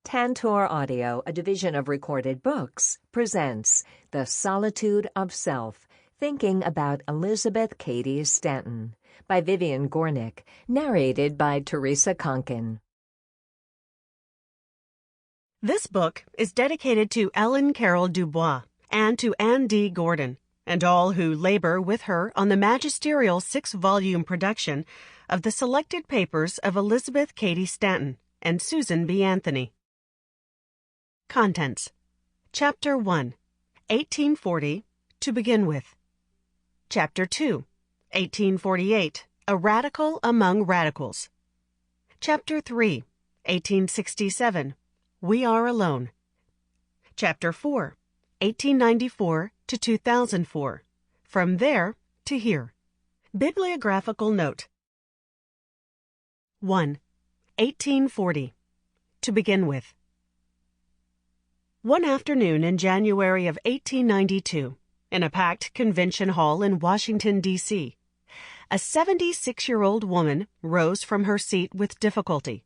Tantor Audio, a division of Recorded Books, presents The Solitude of Self, Thinking About Elizabeth Cady Stanton, by Vivian Gornick, narrated by Theresa Conkin. This book is dedicated to Ellen Carroll Dubois and to Anne D. Gordon, and all who labor with her on the magisterial 6-volume production of the selected papers of Elizabeth Cady Stanton and Susan B. Anthony. Contents. Chapter 1, 1840, to begin with. Chapter 2, 1848, A Radical Among Radicals. Chapter 3, 1867, We Are Alone. Chapter 4, 1894 to 2004, From There to Here. Bibliographical Note. 1. 1840, to begin with. One afternoon in January of 1892, in a packed convention hall in Washington, D.C., a 76-year-old woman rose from her seat with difficulty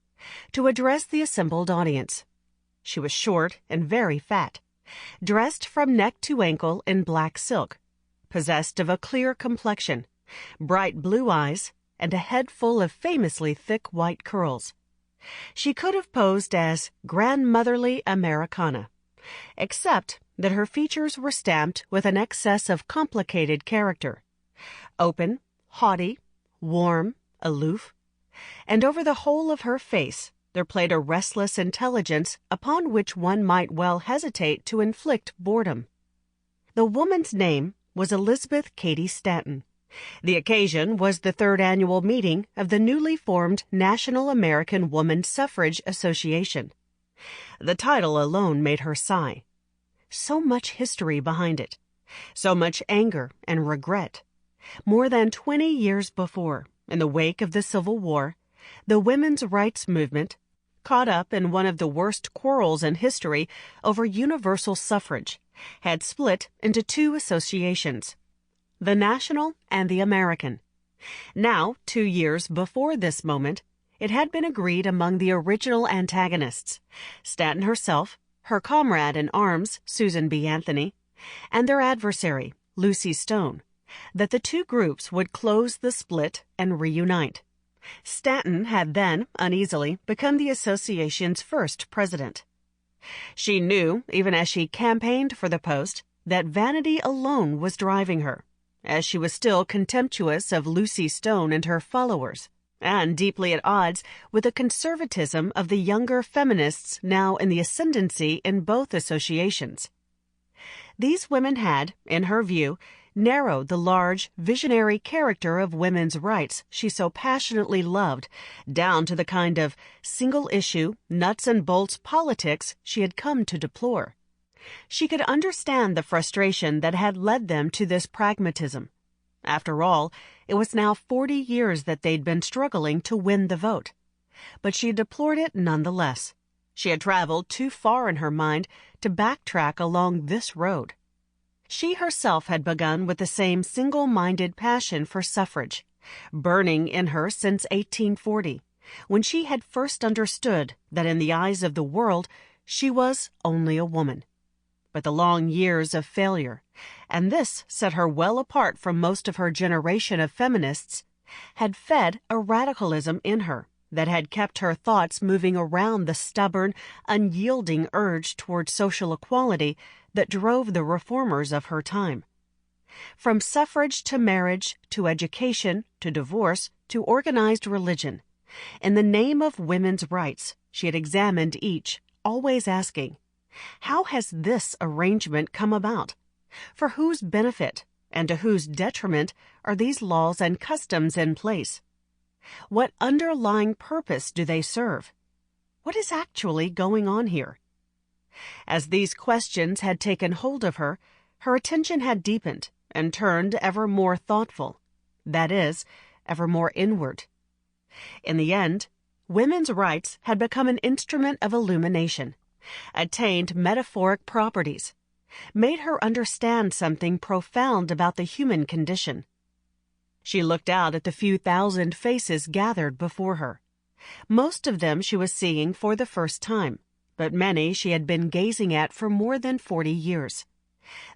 to address the assembled audience. She was short and very fat, dressed from neck to ankle in black silk, possessed of a clear complexion, bright blue eyes, and a head full of famously thick white curls. She could have posed as grandmotherly Americana, except that her features were stamped with an excess of complicated character, open, haughty, warm, aloof, and over the whole of her face there played a restless intelligence upon which one might well hesitate to inflict boredom. The woman's name was Elizabeth Cady Stanton. The occasion was the 3rd annual meeting of the newly formed National American Woman Suffrage Association. The title alone made her sigh. So much history behind it, so much anger and regret. More than 20 years before, in the wake of the Civil War, the women's rights movement, caught up in one of the worst quarrels in history over universal suffrage, had split into 2 associations, the National and the American. Now, 2 years before this moment, it had been agreed among the original antagonists, Stanton herself, her comrade in arms, Susan B. Anthony, and their adversary, Lucy Stone, that the 2 groups would close the split and reunite. Stanton had then, uneasily, become the association's first president. She knew, even as she campaigned for the post, that vanity alone was driving her, as she was still contemptuous of Lucy Stone and her followers, and deeply at odds with the conservatism of the younger feminists now in the ascendancy in both associations. These women had, in her view, narrowed the large, visionary character of women's rights she so passionately loved down to the kind of single-issue, nuts-and-bolts politics she had come to deplore. She could understand the frustration that had led them to this pragmatism. After all, it was now 40 years that they'd been struggling to win the vote. But she deplored it nonetheless. She had traveled too far in her mind to backtrack along this road. She herself had begun with the same single-minded passion for suffrage, burning in her since 1840, when she had first understood that in the eyes of the world she was only a woman. But the long years of failure, and this set her well apart from most of her generation of feminists, had fed a radicalism in her that had kept her thoughts moving around the stubborn, unyielding urge toward social equality that drove the reformers of her time. From suffrage to marriage, to education, to divorce, to organized religion, in the name of women's rights, she had examined each, always asking, how has this arrangement come about? For whose benefit and to whose detriment are these laws and customs in place? What underlying purpose do they serve? What is actually going on here? As these questions had taken hold of her, her attention had deepened and turned ever more thoughtful, that is, ever more inward. In the end, women's rights had become an instrument of illumination, attained metaphoric properties, made her understand something profound about the human condition. She looked out at the few thousand faces gathered before her. Most of them she was seeing for the first time, but many she had been gazing at for more than 40 years.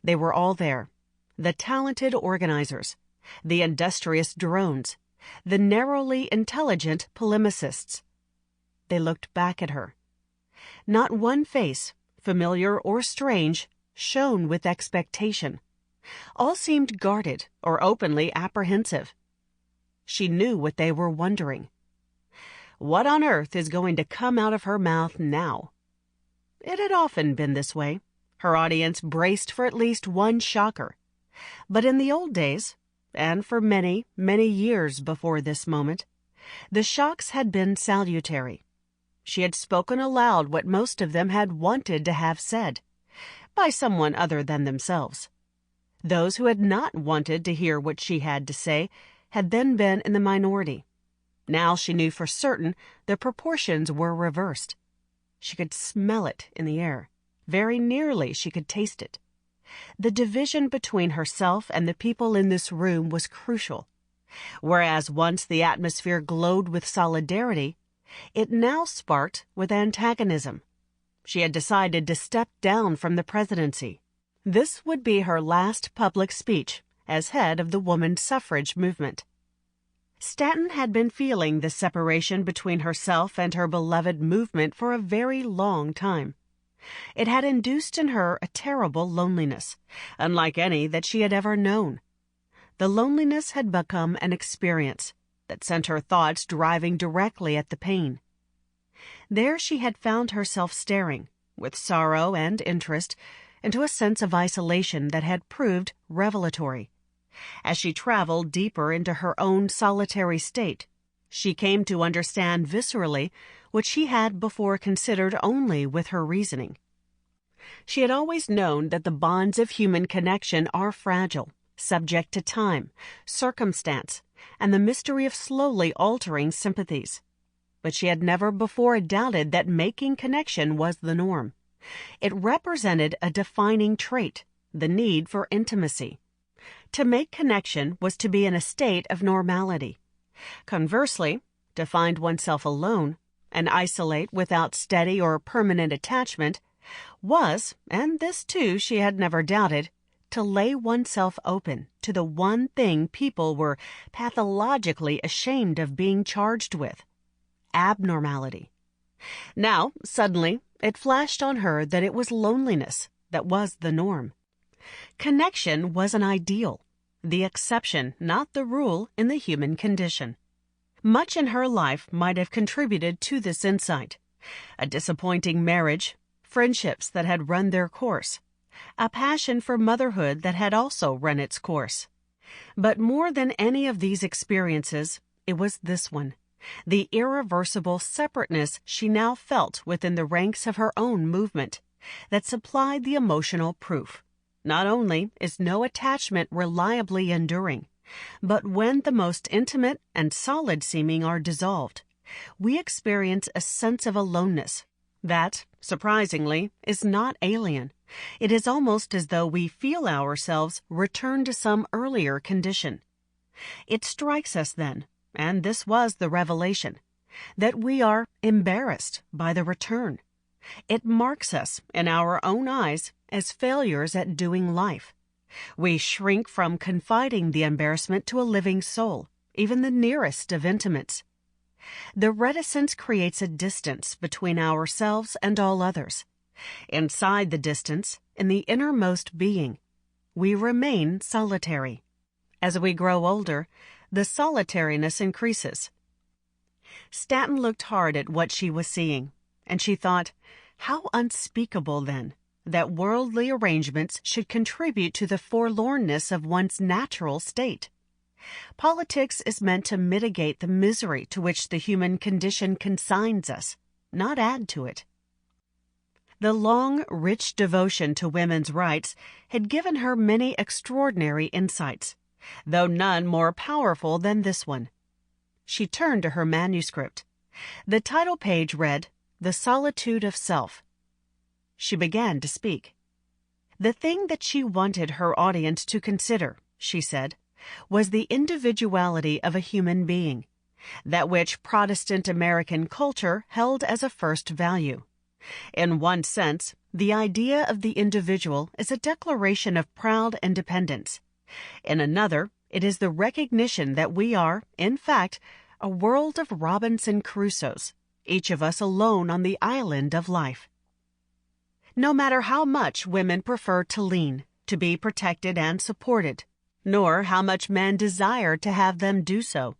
They were all there, the talented organizers, the industrious drones, the narrowly intelligent polemicists. They looked back at her. Not one face, familiar or strange, shone with expectation. All seemed guarded or openly apprehensive. She knew what they were wondering. What on earth is going to come out of her mouth now? It had often been this way. Her audience braced for at least one shocker. But in the old days, and for many, many years before this moment, the shocks had been salutary. She had spoken aloud what most of them had wanted to have said, by someone other than themselves. Those who had not wanted to hear what she had to say had then been in the minority. Now she knew for certain the proportions were reversed. She could smell it in the air. Very nearly she could taste it. The division between herself and the people in this room was crucial. Whereas once the atmosphere glowed with solidarity, it now sparked with antagonism. She had decided to step down from the presidency. This would be her last public speech as head of the women's suffrage movement. Stanton had been feeling the separation between herself and her beloved movement for a very long time. It had induced in her a terrible loneliness, unlike any that she had ever known. The loneliness had become an experience that sent her thoughts driving directly at the pain. There she had found herself staring, with sorrow and interest, into a sense of isolation that had proved revelatory. As she traveled deeper into her own solitary state, she came to understand viscerally what she had before considered only with her reasoning. She had always known that the bonds of human connection are fragile, subject to time, circumstance, and the mystery of slowly altering sympathies. But she had never before doubted that making connection was the norm. It represented a defining trait, the need for intimacy. To make connection was to be in a state of normality. Conversely, to find oneself alone and isolate without steady or permanent attachment was, and this too she had never doubted, to lay oneself open to the one thing people were pathologically ashamed of being charged with: abnormality. Now, suddenly, it flashed on her that it was loneliness that was the norm. Connection was an ideal, the exception, not the rule, in the human condition. Much in her life might have contributed to this insight: a disappointing marriage, friendships that had run their course, a passion for motherhood that had also run its course. But more than any of these experiences, it was this one, the irreversible separateness she now felt within the ranks of her own movement, that supplied the emotional proof. Not only is no attachment reliably enduring, but when the most intimate and solid seeming are dissolved, we experience a sense of aloneness that, surprisingly, is not alien. It is almost as though we feel ourselves return to some earlier condition. It strikes us then, and this was the revelation, that we are embarrassed by the return. It marks us, in our own eyes, as failures at doing life. We shrink from confiding the embarrassment to a living soul, even the nearest of intimates. The reticence creates a distance between ourselves and all others. Inside the distance, in the innermost being, we remain solitary. As we grow older, the solitariness increases. Stanton looked hard at what she was seeing, and she thought, how unspeakable, then, that worldly arrangements should contribute to the forlornness of one's natural state. Politics is meant to mitigate the misery to which the human condition consigns us, not add to it. The long, rich devotion to women's rights had given her many extraordinary insights, though none more powerful than this one. She turned to her manuscript. The title page read, "The Solitude of Self." She began to speak. The thing that she wanted her audience to consider, she said, was the individuality of a human being, that which Protestant American culture held as a first value. In one sense, the idea of the individual is a declaration of proud independence. In another, it is the recognition that we are, in fact, a world of Robinson Crusoes, each of us alone on the island of life. No matter how much women prefer to lean, to be protected and supported, nor how much men desire to have them do so,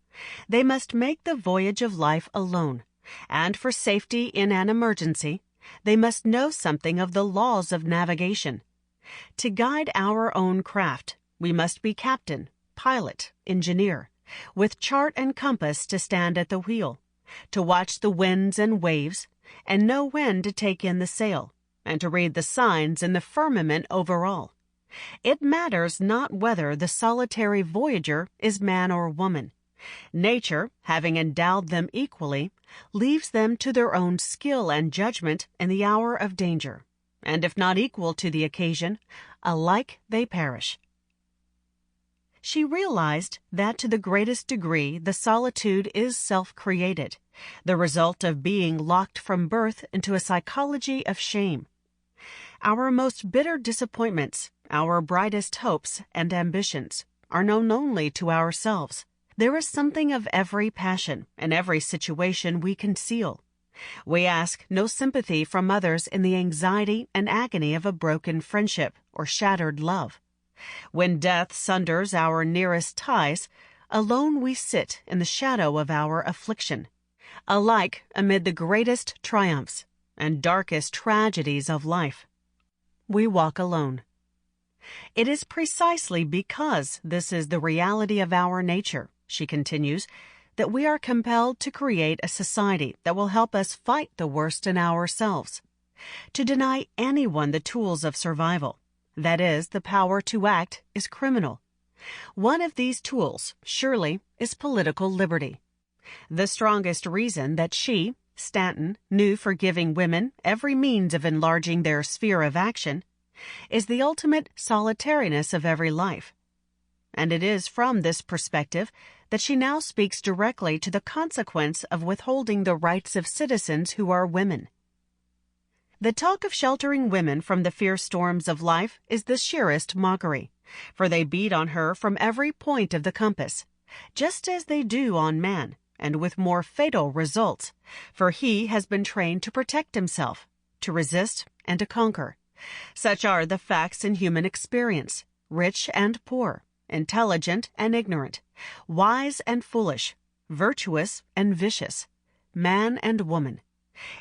they must make the voyage of life alone, and for safety in an emergency, they must know something of the laws of navigation. To guide our own craft, we must be captain, pilot, engineer, with chart and compass to stand at the wheel, to watch the winds and waves, and know when to take in the sail, and to read the signs in the firmament over all. It matters not whether the solitary voyager is man or woman. Nature, having endowed them equally, leaves them to their own skill and judgment in the hour of danger, and if not equal to the occasion, alike they perish. She realized that to the greatest degree the solitude is self-created, the result of being locked from birth into a psychology of shame. Our most bitter disappointments, our brightest hopes and ambitions, are known only to ourselves. There is something of every passion and every situation we conceal. We ask no sympathy from others in the anxiety and agony of a broken friendship or shattered love. When death sunders our nearest ties, alone we sit in the shadow of our affliction, alike amid the greatest triumphs and darkest tragedies of life. We walk alone. It is precisely because this is the reality of our nature, she continues, that we are compelled to create a society that will help us fight the worst in ourselves. To deny anyone the tools of survival, that is, the power to act, is criminal. One of these tools, surely, is political liberty. The strongest reason that she, Stanton, knew for giving women every means of enlarging their sphere of action is the ultimate solitariness of every life. And it is from this perspective that she now speaks directly to the consequence of withholding the rights of citizens who are women. The talk of sheltering women from the fierce storms of life is the sheerest mockery, for they beat on her from every point of the compass, just as they do on man, and with more fatal results, for he has been trained to protect himself, to resist, and to conquer. Such are the facts in human experience, rich and poor, intelligent and ignorant, wise and foolish, virtuous and vicious, man and woman.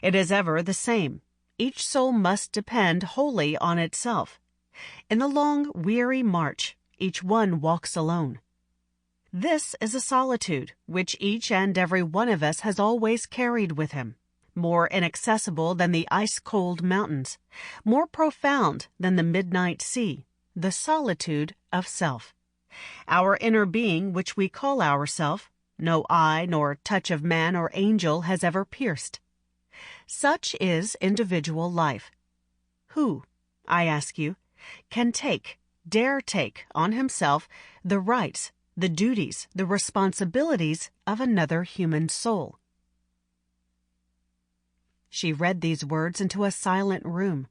It is ever the same. Each soul must depend wholly on itself. In the long, weary march, each one walks alone. This is a solitude which each and every one of us has always carried with him, more inaccessible than the ice-cold mountains, more profound than the midnight sea, the solitude of self. Our inner being, which we call ourself, no eye nor touch of man or angel has ever pierced. Such is individual life. Who, I ask you, can dare take on himself the rights, the duties, the responsibilities of another human soul? She read these words into a silent room.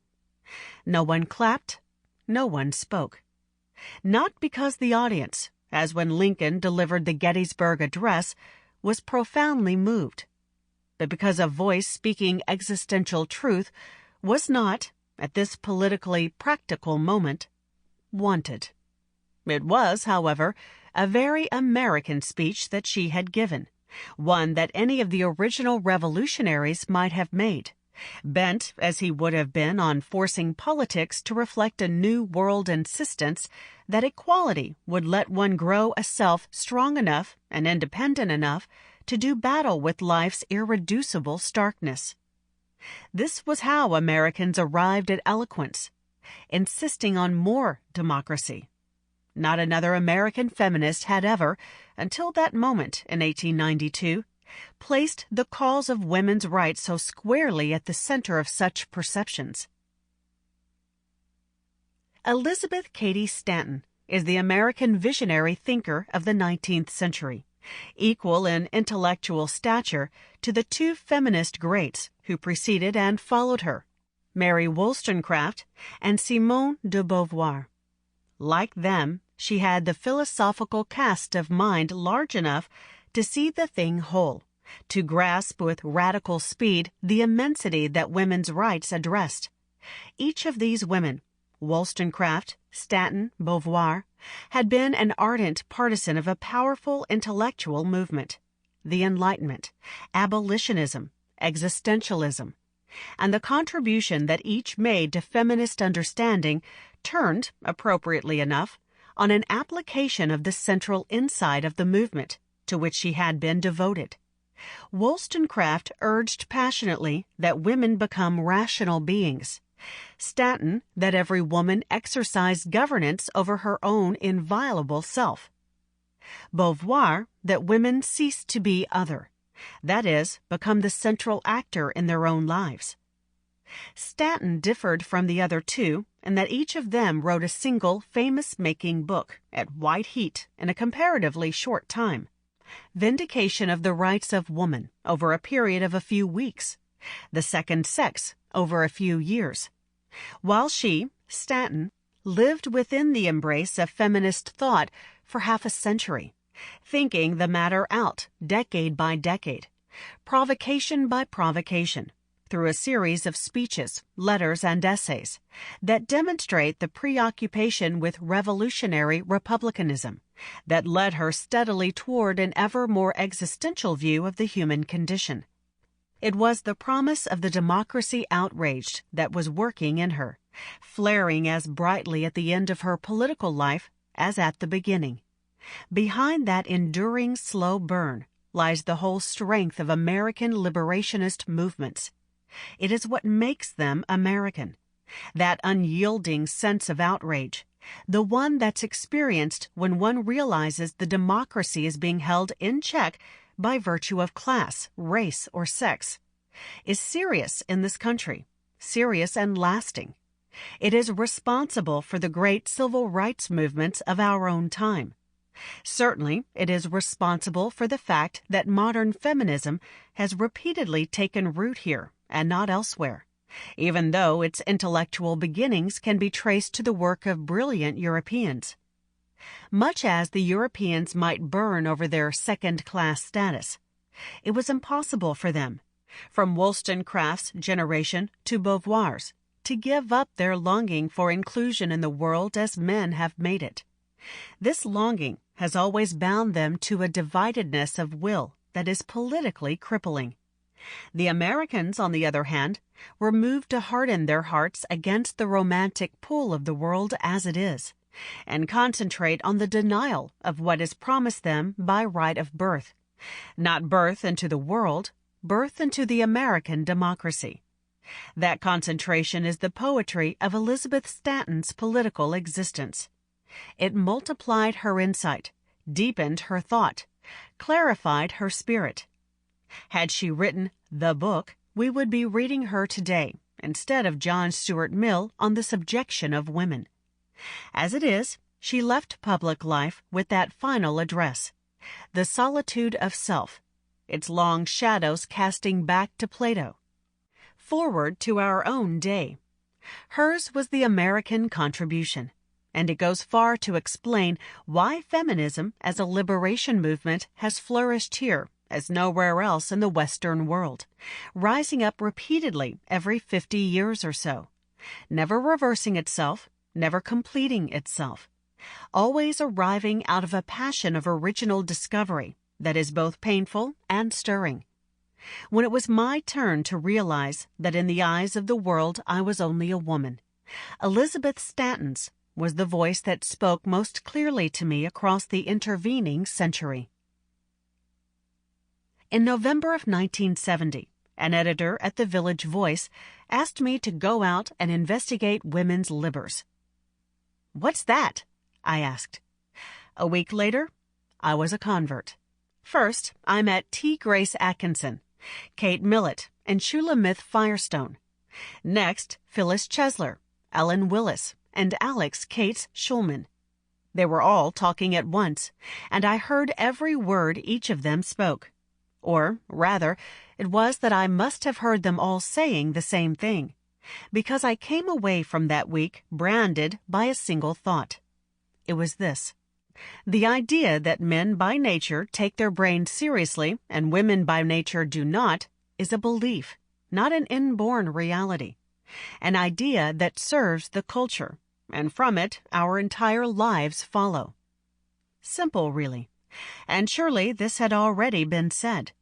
No one clapped, no one spoke. Not because the audience, as when Lincoln delivered the Gettysburg Address, was profoundly moved, but because a voice speaking existential truth was not, at this politically practical moment, wanted. It was, however, a very American speech that she had given, one that any of the original revolutionaries might have made, bent as he would have been on forcing politics to reflect a new world insistence that equality would let one grow a self strong enough and independent enough to do battle with life's irreducible starkness. This was how Americans arrived at eloquence, insisting on more democracy. Not another American feminist had ever, until that moment in 1892, placed the cause of women's rights so squarely at the center of such perceptions. Elizabeth Cady Stanton is the American visionary thinker of the 19th century, equal in intellectual stature to the two feminist greats who preceded and followed her, Mary Wollstonecraft and Simone de Beauvoir. Like them, she had the philosophical cast of mind large enough to see the thing whole, to grasp with radical speed the immensity that women's rights addressed. Each of these women, Wollstonecraft, Stanton, Beauvoir, had been an ardent partisan of a powerful intellectual movement, the Enlightenment, abolitionism, existentialism, and the contribution that each made to feminist understanding turned, appropriately enough, on an application of the central insight of the movement to which she had been devoted. Wollstonecraft urged passionately that women become rational beings. Stanton that every woman exercise governance over her own inviolable self. Beauvoir that women cease to be other, that is, become the central actor in their own lives. Stanton differed from the other two in that each of them wrote a single famous-making book at white heat in a comparatively short time. Vindication of the Rights of Woman over a period of a few weeks, The Second Sex over a few years, while she, Stanton, lived within the embrace of feminist thought for half a century, thinking the matter out decade by decade, provocation by provocation, through a series of speeches, letters, and essays that demonstrate the preoccupation with revolutionary republicanism that led her steadily toward an ever more existential view of the human condition. It was the promise of the democracy outraged that was working in her, flaring as brightly at the end of her political life as at the beginning. Behind that enduring slow burn lies the whole strength of American liberationist movements. It is what makes them American, that unyielding sense of outrage, the one that's experienced when one realizes the democracy is being held in check by virtue of class, race, or sex, is serious in this country, serious and lasting. It is responsible for the great civil rights movements of our own time. Certainly, it is responsible for the fact that modern feminism has repeatedly taken root here and not elsewhere, even though its intellectual beginnings can be traced to the work of brilliant Europeans. Much as the Europeans might burn over their second-class status, it was impossible for them, from Wollstonecraft's generation to Beauvoir's, to give up their longing for inclusion in the world as men have made it. This longing has always bound them to a dividedness of will that is politically crippling. The Americans, on the other hand, were moved to harden their hearts against the romantic pull of the world as it is, and concentrate on the denial of what is promised them by right of birth. Not birth into the world, birth into the American democracy. That concentration is the poetry of Elizabeth Stanton's political existence. It multiplied her insight, deepened her thought, clarified her spirit. Had she written the book, we would be reading her today instead of John Stuart Mill on the subjection of women. As it is, she left public life with that final address, The Solitude of Self, its long shadows casting back to Plato. Forward to our own day. Hers was the American contribution, and it goes far to explain why feminism as a liberation movement has flourished here as nowhere else in the Western world, rising up repeatedly every 50 years or so, never reversing itself, never completing itself, always arriving out of a passion of original discovery that is both painful and stirring. When it was my turn to realize that in the eyes of the world I was only a woman, Elizabeth Stanton's was the voice that spoke most clearly to me across the intervening century. In November of 1970, an editor at the Village Voice asked me to go out and investigate women's libers. "What's that?" I asked. A week later, I was a convert. First, I met T. Grace Atkinson, Kate Millett, and Shulamith Firestone. Next, Phyllis Chesler, Ellen Willis, and Alex Cates Schulman. They were all talking at once, and I heard every word each of them spoke. Or, rather, it was that I must have heard them all saying the same thing, because I came away from that week branded by a single thought. It was this: the idea that men by nature take their brains seriously and women by nature do not is a belief, not an inborn reality. An idea that serves the culture, and from it our entire lives follow. Simple, really. And surely this had already been said.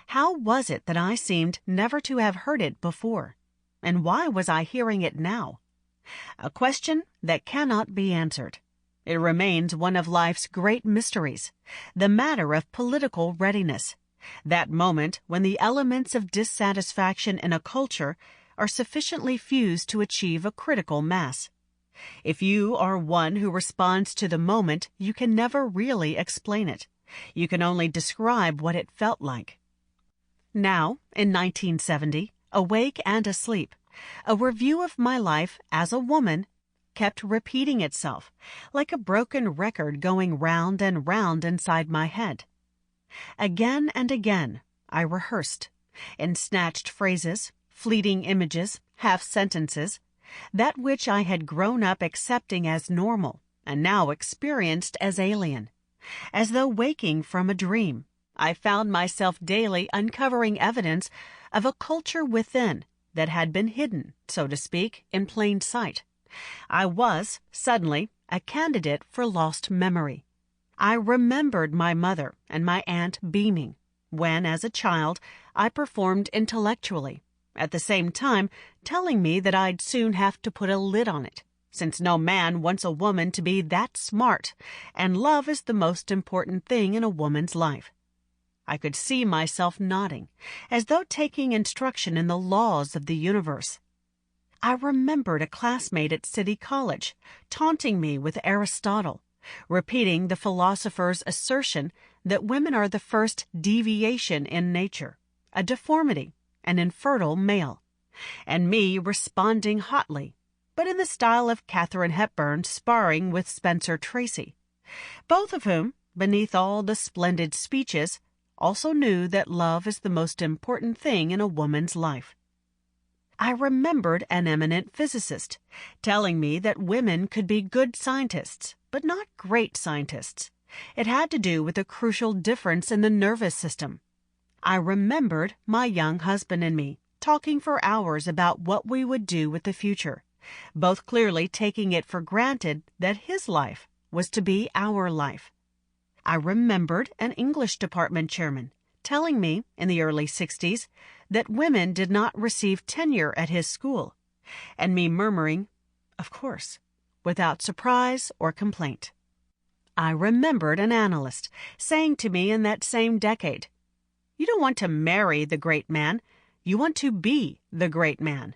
How was it that I seemed never to have heard it before? And why was I hearing it now? A question that cannot be answered. It remains one of life's great mysteries, the matter of political readiness, that moment when the elements of dissatisfaction in a culture are sufficiently fused to achieve a critical mass. If you are one who responds to the moment, you can never really explain it. You can only describe what it felt like. Now, in 1970, awake and asleep, a review of my life as a woman kept repeating itself, like a broken record going round and round inside my head. Again and again, I rehearsed, in snatched phrases, fleeting images, half-sentences, that which I had grown up accepting as normal and now experienced as alien. As though waking from a dream, I found myself daily uncovering evidence of a culture within that had been hidden, so to speak, in plain sight. I was, suddenly, a candidate for lost memory. I remembered my mother and my aunt beaming when, as a child, I performed intellectually, at the same time telling me that I'd soon have to put a lid on it, since no man wants a woman to be that smart, and love is the most important thing in a woman's life. I could see myself nodding, as though taking instruction in the laws of the universe. I remembered a classmate at City College taunting me with Aristotle, repeating the philosopher's assertion that women are the first deviation in nature, a deformity, an infertile male, and me responding hotly, but in the style of Katharine Hepburn sparring with Spencer Tracy, both of whom, beneath all the splendid speeches, also knew that love is the most important thing in a woman's life. I remembered an eminent physicist telling me that women could be good scientists, but not great scientists. It had to do with a crucial difference in the nervous system. I remembered my young husband and me talking for hours about what we would do with the future, both clearly taking it for granted that his life was to be our life. I remembered an English department chairman telling me in the early 60s that women did not receive tenure at his school, and me murmuring, "Of course," without surprise or complaint. I remembered an analyst saying to me in that same decade, "You don't want to marry the great man, you want to be the great man,"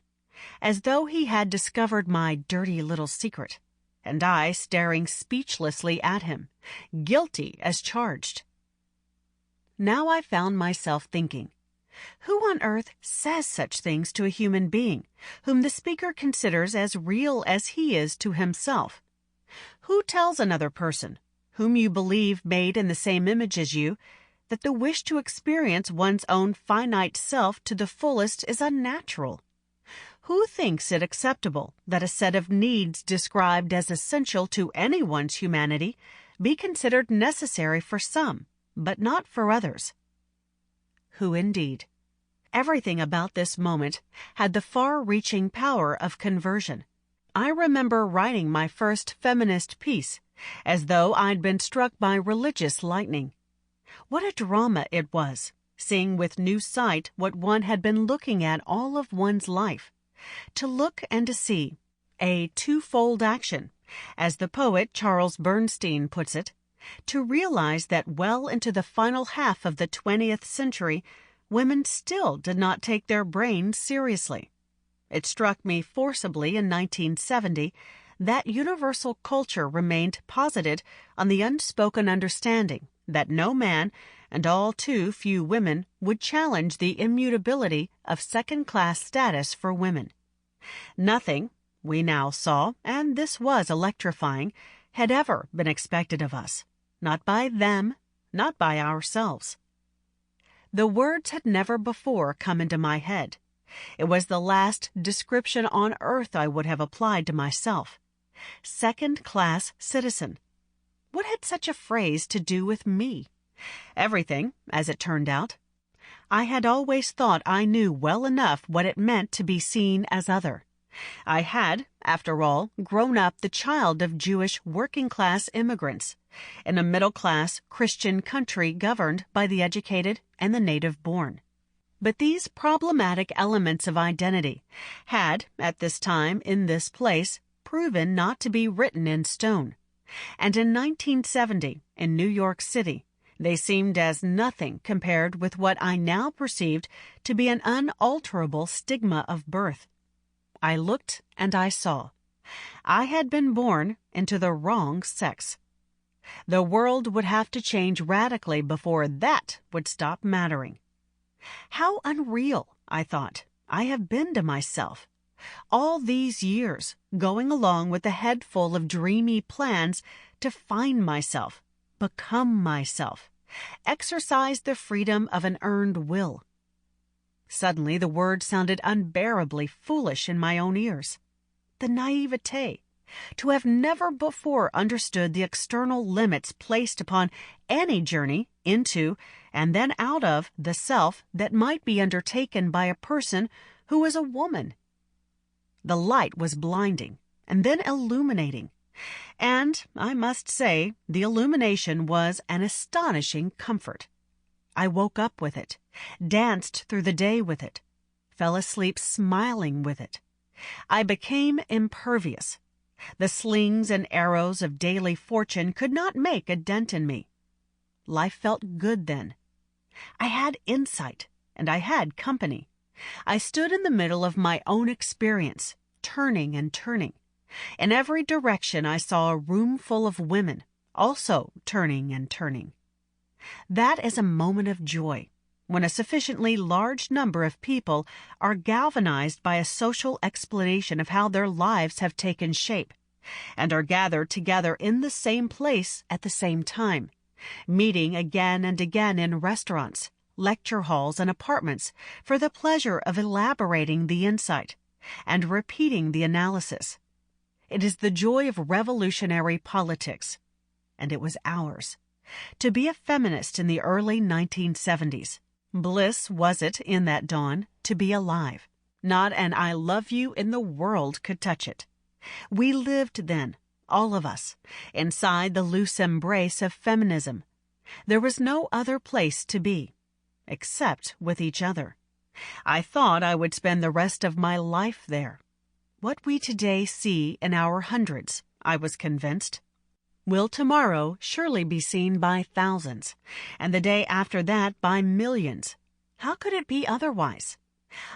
as though he had discovered my dirty little secret, and I staring speechlessly at him, guilty as charged. Now I found myself thinking, who on earth says such things to a human being, whom the speaker considers as real as he is to himself? Who tells another person, whom you believe made in the same image as you, that the wish to experience one's own finite self to the fullest is unnatural? Who thinks it acceptable that a set of needs described as essential to anyone's humanity be considered necessary for some, but not for others? Who indeed? Everything about this moment had the far-reaching power of conversion. I remember writing my first feminist piece, as though I'd been struck by religious lightning. What a drama it was, seeing with new sight what one had been looking at all of one's life. To look and to see, a twofold action, as the poet Charles Bernstein puts it, to realize that well into the final half of the 20th century, women still did not take their brains seriously. It struck me forcibly in 1970 that universal culture remained posited on the unspoken understanding that no man, and all too few women, would challenge the immutability of second-class status for women. Nothing, we now saw, and this was electrifying, had ever been expected of us, not by them, not by ourselves. The words had never before come into my head. It was the last description on earth I would have applied to myself. Second-class citizen. What had such a phrase to do with me? Everything, as it turned out. I had always thought I knew well enough what it meant to be seen as other. I had, after all, grown up the child of Jewish working-class immigrants, in a middle-class Christian country governed by the educated and the native-born. But these problematic elements of identity had, at this time in this place, proven not to be written in stone. And in 1970, in New York City, they seemed as nothing compared with what I now perceived to be an unalterable stigma of birth. I looked and I saw. I had been born into the wrong sex. The world would have to change radically before that would stop mattering. How unreal, I thought, I have been to myself. All these years, going along with a head full of dreamy plans to find myself, become myself, exercise the freedom of an earned will. Suddenly the word sounded unbearably foolish in my own ears. The naivete, to have never before understood the external limits placed upon any journey into and then out of the self that might be undertaken by a person who was a woman. The light was blinding and then illuminating, and I must say the illumination was an astonishing comfort. I woke up with it, danced through the day with it, fell asleep smiling with it. I became impervious. The slings and arrows of daily fortune could not make a dent in me. Life felt good then. I had insight, and I had company. I stood in the middle of my own experience, turning and turning. In every direction I saw a room full of women, also turning and turning. That is a moment of joy, when a sufficiently large number of people are galvanized by a social explanation of how their lives have taken shape, and are gathered together in the same place at the same time, meeting again and again in restaurants, lecture halls, and apartments for the pleasure of elaborating the insight and repeating the analysis. It is the joy of revolutionary politics, and it was ours. To be a feminist in the early 1970s, bliss was it in that dawn to be alive. Not an I love you in the world could touch it. We lived then, all of us, inside the loose embrace of feminism. There was no other place to be, except with each other. I thought I would spend the rest of my life there. What we today see in our hundreds, I was convinced, will tomorrow surely be seen by thousands, and the day after that by millions. How could it be otherwise?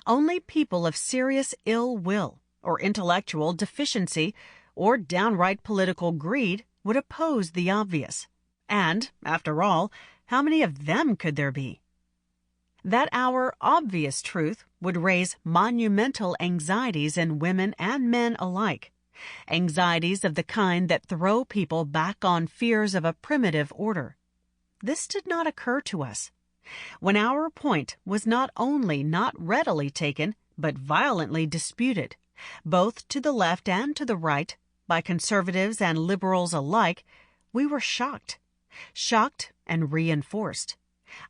Only people of serious ill will, or intellectual deficiency, or downright political greed would oppose the obvious. And, after all, how many of them could there be? That our obvious truth would raise monumental anxieties in women and men alike, anxieties of the kind that throw people back on fears of a primitive order. This did not occur to us. When our point was not only not readily taken, but violently disputed, both to the left and to the right, by conservatives and liberals alike, we were shocked and reinforced.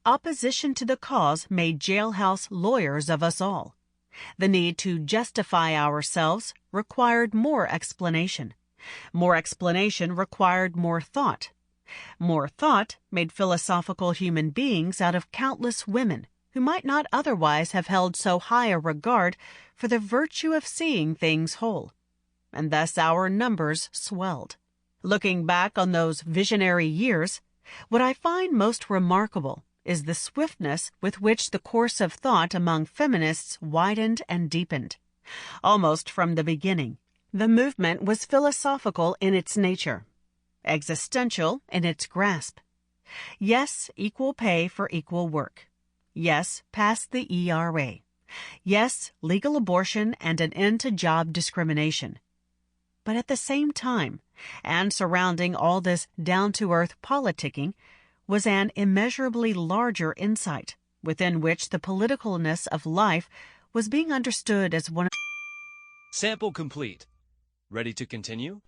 Opposition to the cause made jailhouse lawyers of us all. The need to justify ourselves required more explanation. More explanation required more thought. More thought made philosophical human beings out of countless women who might not otherwise have held so high a regard for the virtue of seeing things whole. And thus our numbers swelled. Looking back on those visionary years, what I find most remarkable is the swiftness with which the course of thought among feminists widened and deepened. Almost from the beginning, the movement was philosophical in its nature, existential in its grasp. Yes, equal pay for equal work. Yes, pass the ERA. Yes, legal abortion and an end to job discrimination. But at the same time, and surrounding all this down-to-earth politicking, was an immeasurably larger insight, within which the politicalness of life was being understood as one of... Sample complete. Ready to continue?